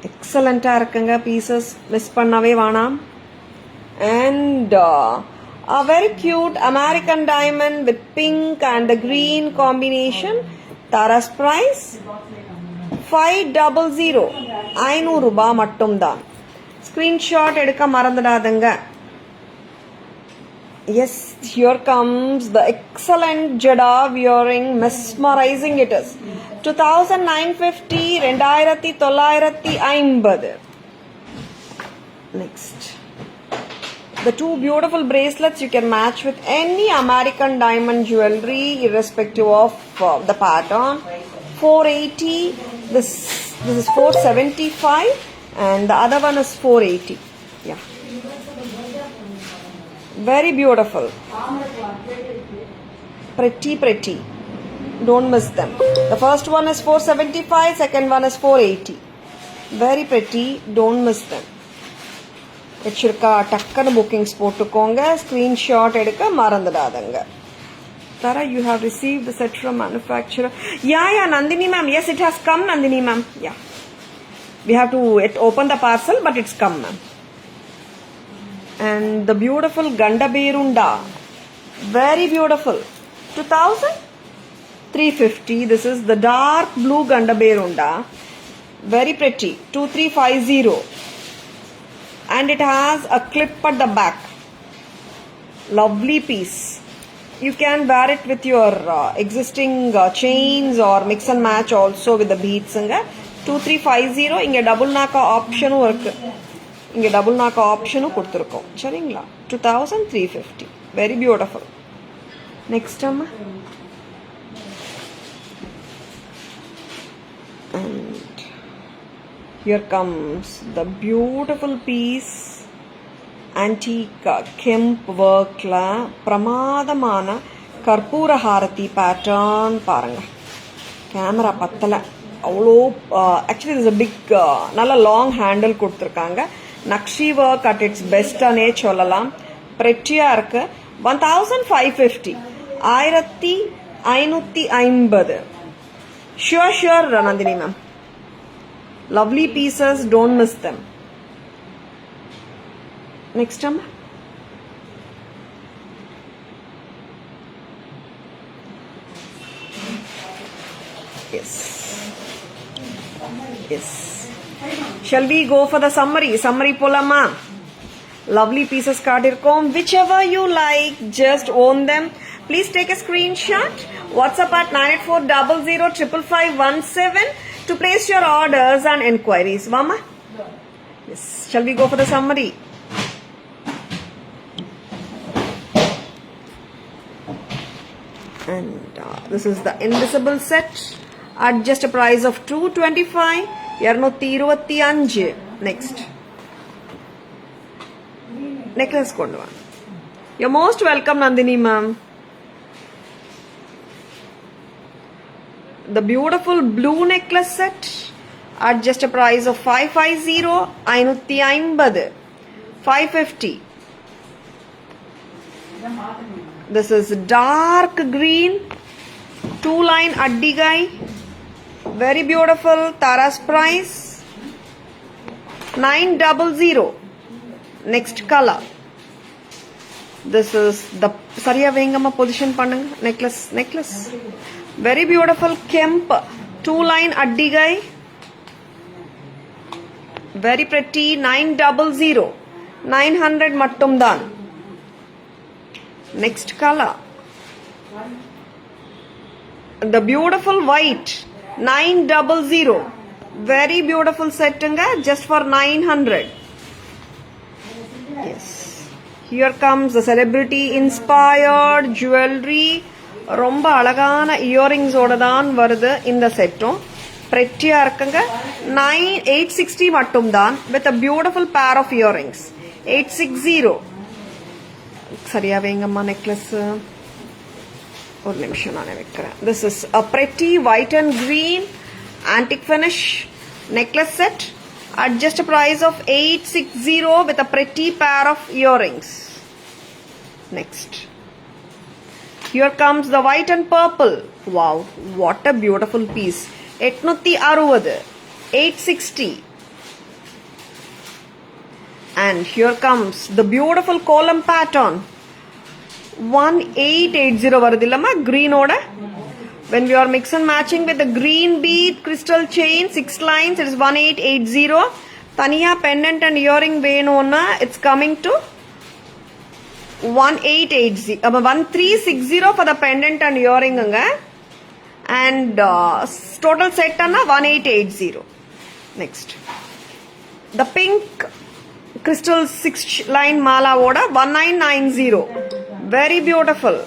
எக்ஸலண்ட்டாக இருக்குங்க pieces, miss பண்ணவே வேணாம். And a very cute American diamond with pink and the green combination. Tara's price 500. 500 ரூபாய் மட்டும்தான். Screenshot எடுக்க மறந்துடாதுங்க. Yes, here comes the excellent Jada earring. Mesmerizing it is. 2950, 2950. Next, the two beautiful bracelets you can match with any American diamond jewelry irrespective of the pattern. 480. This is 475 and the other one is 480. Yeah, very beautiful. Pretty. Don't miss them. The first one is 475, second one is 480. Very pretty. Don't miss them. வச்சிருக்கா டக்குன்னு bookings போட்டுக்கோங்க. Screenshot எடுக்க மறந்துடாதங்க. Tara, you have received the set from manufacturer. Yeah, Nandini ma'am. Yes, it has come, Nandini ma'am. Yeah. We have to open the parcel, but it's come, ma'am. And the beautiful Gandaberunda. Very beautiful. 2350. This is the dark blue Gandaberunda. Very pretty. 2350. And it has a clip at the back. Lovely piece. You can wear it with your existing chains or mix and match also with the beads. 2350. Inga double naka option irukku. Inga double naka option கொடுத்திருக்கோம். சரிங்களா? 2350. Very beautiful. Next amma. And here comes the beautiful piece. Antique Kemp work la pramadamana Karpura Harati pattern paranga. Camera pattala avlo actually there is a big nalla long handle கொடுத்திருக்காங்க. Nakshi work at its best ane சொல்லலாம். pretty-ஆ இருக்கு. 1550. 1550. Sure Nandini ma'am. Lovely pieces, don't miss them. Next time. Yes. Shall we go for the summary? Summary polama. Lovely pieces காட்டிருக்கோம். Whichever you like, just own them. Please take a screenshot. WhatsApp at 9840055517 to place your orders and enquiries. Mama? Yes. Shall we go for the summary? And this is the invisible set at just a price of 225. 225. Next. Necklace kondu va. You're most welcome, Nandini ma'am. The beautiful blue necklace set at just a price of 550. 550. 550. This is dark green 2-line addigai. Very beautiful. Tara's price 900. Next color. This is the Sariya Vengama position pannanga necklace. Very beautiful kemp 2-line addigai. Very pretty. 900. 900 mattum daan. Next color. The beautiful white 900. Very beautiful set just for 900. Yes. Here comes the celebrity inspired jewelry. ரொம்ப அழகான earrings ஓட தான் வருது இந்த செட்டும். prettiயா இருக்குங்க. 860 மட்டும் தான் with a beautiful pair of earrings. 860. சரியா வேங்கம்மா நெக்லஸ். ஒரு நிமிஷம் நான் வைக்கிறேன். This is a pretty white and green antique finish necklace set at just a price of 860 with a pretty pair of earrings. Next. Here comes the white and purple. Wow, what a beautiful piece. 860. 860. And here comes the beautiful column pattern. 1880 varudillama green oda. When we are mix and matching with the green bead crystal chain 6 lines, it is 1880. Taniya pendant and earring venona, it's coming to 1880. 1360 for the pendant and earring anga. And total set anna 1880. Next. The pink crystal 6-line mala oda 1990. Very beautiful.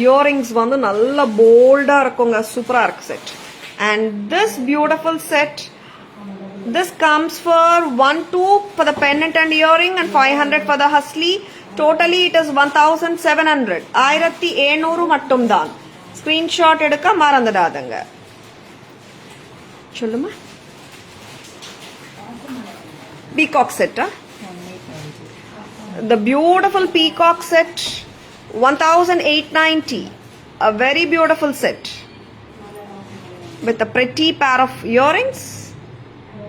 Earrings vandu nalla bold ah irukunga, super ah irukku set. And this beautiful set, this comes for 12 for the pendant and earring and 500 for the hasli. Totally it is 1700. 1700 mattum daan. Screenshot edukka marandadadanga. Solluma. Peacock set. The beautiful peacock set 1890. A very beautiful set with a pretty pair of earrings.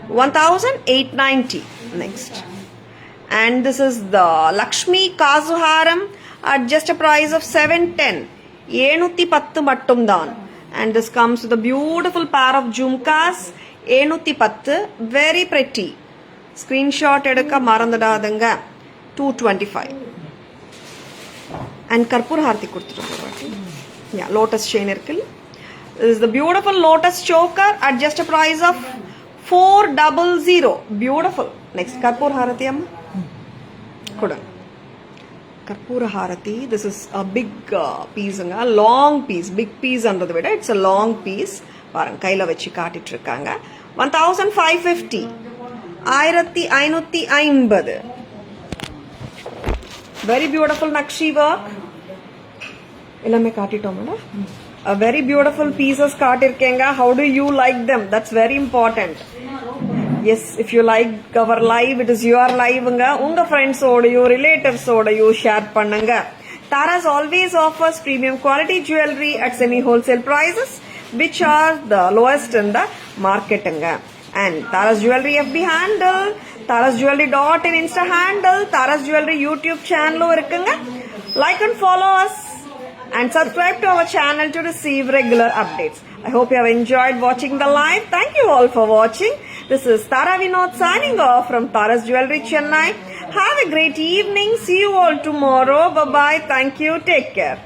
1890. Next. And this is the Lakshmi Kazuharam at just a price of 710. 710 mattum daan. And this comes with a beautiful pair of jhumkas. 710. Very pretty. Screenshot edukka marandadadanga. 225. And Karpur Harthi கொடுத்துட்டு. Yeah, lotus chain irukku. This is the beautiful lotus choker at just a price of 400. Beautiful. Next, Karpur Harati amma. Kuda. Karpur Harati. This is a big piece, a long piece, big piece under the vida. It's a long piece. Parang kaila vechi kaatittu irukanga. 1550. 1550. Very beautiful Nakshi work. Illame kaatitomala. A very beautiful pieces kaatirkenga. How do you like them? That's very important. Yes, if you like our live, it is your live nga. Unga friends oda you, relatives oda you share pannanga. Tara's always offers premium quality jewelry at semi wholesale prices, which are the lowest in the market nga. And Tara's Jewelry FB handle, Tara's Jewelry in Insta handle, Tara's Jewelry YouTube channel irukanga. Like and follow us and subscribe to our channel to receive regular updates. I hope you have enjoyed watching the live. Thank you all for watching. This is Tara Vinod signing off from Tara's Jewelry Chennai. Have a great evening. See you all tomorrow. Bye bye. Thank you. Take care.